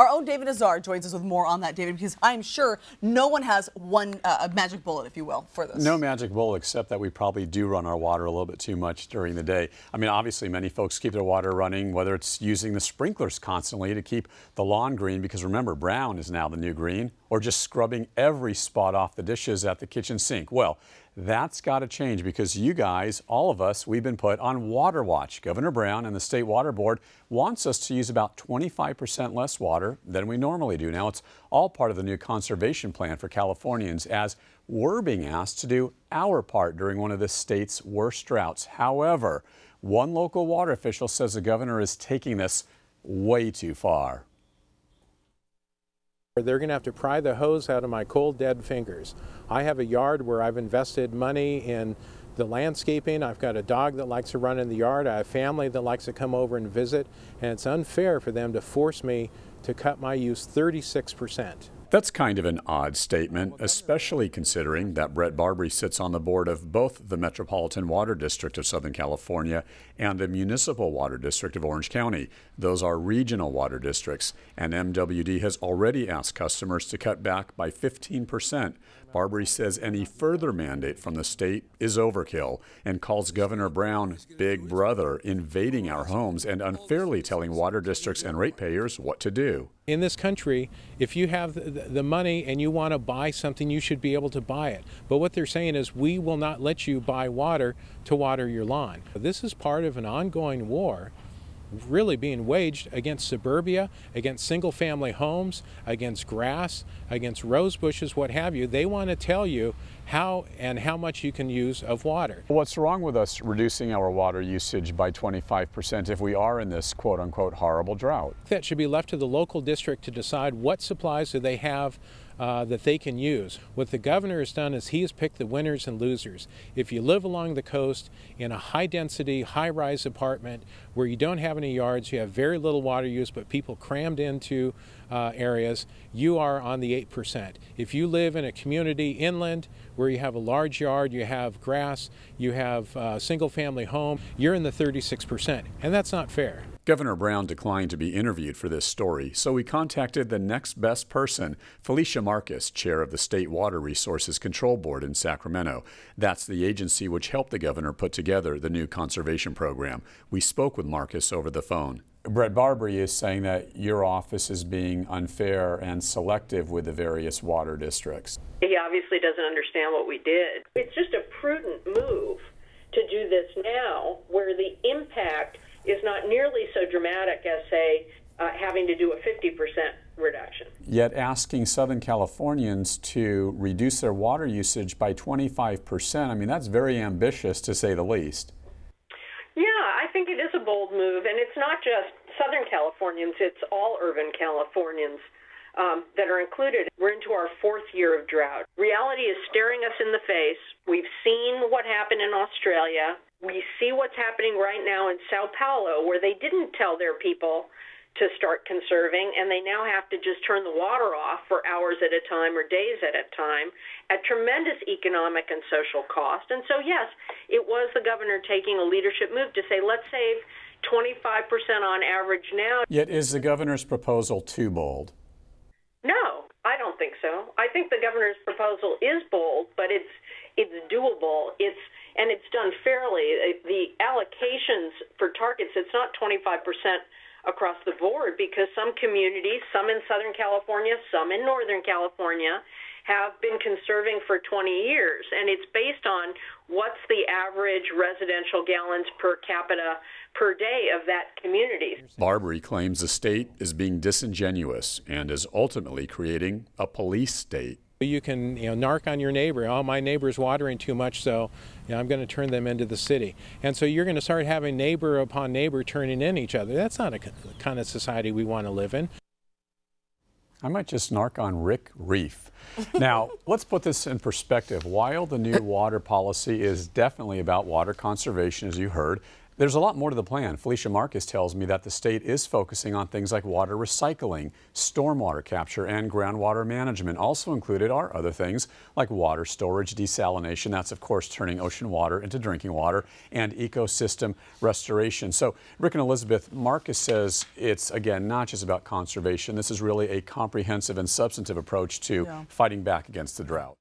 Our own David Nazar joins us with more on that, David, because I'm sure no one has one magic bullet, if you will, for this. No magic bullet, except that we probably do run our water a little bit too much during the day. I mean, obviously, many folks keep their water running, whether it's using the sprinklers constantly to keep the lawn green, because remember, brown is now the new green, or just scrubbing every spot off the dishes at the kitchen sink. Well, that's got to change because you guys, all of us, we've been put on water watch. Governor Brown and the State Water Board wants us to use about 25% less water than we normally do. Now, it's all part of the new conservation plan for Californians, as we're being asked to do our part during one of the state's worst droughts. However, one local water official says the governor is taking this way too far. They're going to have to pry the hose out of my cold, dead fingers. I have a yard where I've invested money in the landscaping. I've got a dog that likes to run in the yard. I have family that likes to come over and visit. And it's unfair for them to force me to cut my use 36%. That's kind of an odd statement, especially considering that Brett Barbary sits on the board of both the Metropolitan Water District of Southern California and the Municipal Water District of Orange County. Those are regional water districts, and MWD has already asked customers to cut back by 15%. Barbary says any further mandate from the state is overkill and calls Governor Brown Big Brother, invading our homes and unfairly telling water districts and ratepayers what to do. In this country, if you have the money and you want to buy something, you should be able to buy it. But what they're saying is, we will not let you buy water to water your lawn. This is part of an ongoing war really being waged against suburbia, against single-family homes, against grass, against rose bushes, what have you. They want to tell you how and how much you can use of water. What's wrong with us reducing our water usage by 25% if we are in this quote-unquote horrible drought? That should be left to the local district to decide what supplies do they have that they can use. What the governor has done is he has picked the winners and losers. If you live along the coast in a high-density, high-rise apartment where you don't have any yards, you have very little water use, but people crammed into areas, you are on the 8%. If you live in a community inland where you have a large yard, you have grass, you have a single-family home, you're in the 36%, and that's not fair. Governor Brown declined to be interviewed for this story, so we contacted the next best person, Felicia Marcus, chair of the State Water Resources Control Board in Sacramento. That's the agency which helped the governor put together the new conservation program. We spoke with Marcus over the phone. Brett Barbary is saying that your office is being unfair and selective with the various water districts. He obviously doesn't understand what we did. It's just a prudent move to do this now, where the impact is not nearly so dramatic as, say, having to do a 50% reduction. Yet asking Southern Californians to reduce their water usage by 25%, I mean, that's very ambitious to say the least. Yeah, I think it is a bold move, and it's not just Southern Californians, it's all urban Californians that are included. We're into our 4th year of drought. Reality is staring us in the face. We've seen what happened in Australia. We see what's happening right now in Sao Paulo, where they didn't tell their people to start conserving, and they now have to just turn the water off for hours at a time or days at a time at tremendous economic and social cost. And so, yes, it was the governor taking a leadership move to say, let's save 25% on average now. Yet is the governor's proposal too bold? No, I don't think so. I think the governor's proposal is bold, but it's doable. And it's done fairly. The allocations for targets, it's not 25% across the board, because some communities, some in Southern California, some in Northern California, have been conserving for 20 years. And it's based on what's the average residential gallons per capita per day of that community. Barbary claims the state is being disingenuous and is ultimately creating a police state. You can, narc on your neighbor. Oh, my neighbor's watering too much, so I'm going to turn them into the city. And so you're going to start having neighbor upon neighbor turning in each other. That's not a kind of society we want to live in. I might just narc on Rick Reef. Now, let's put this in perspective. While the new water policy is definitely about water conservation, as you heard, There's a lot more to the plan. Felicia Marcus tells me that the state is focusing on things like water recycling, stormwater capture, and groundwater management. Also included are other things like water storage, desalination, that's of course turning ocean water into drinking water, and ecosystem restoration. So Rick and Elizabeth, Marcus says it's, again, not just about conservation. This is really a comprehensive and substantive approach to fighting back against the drought.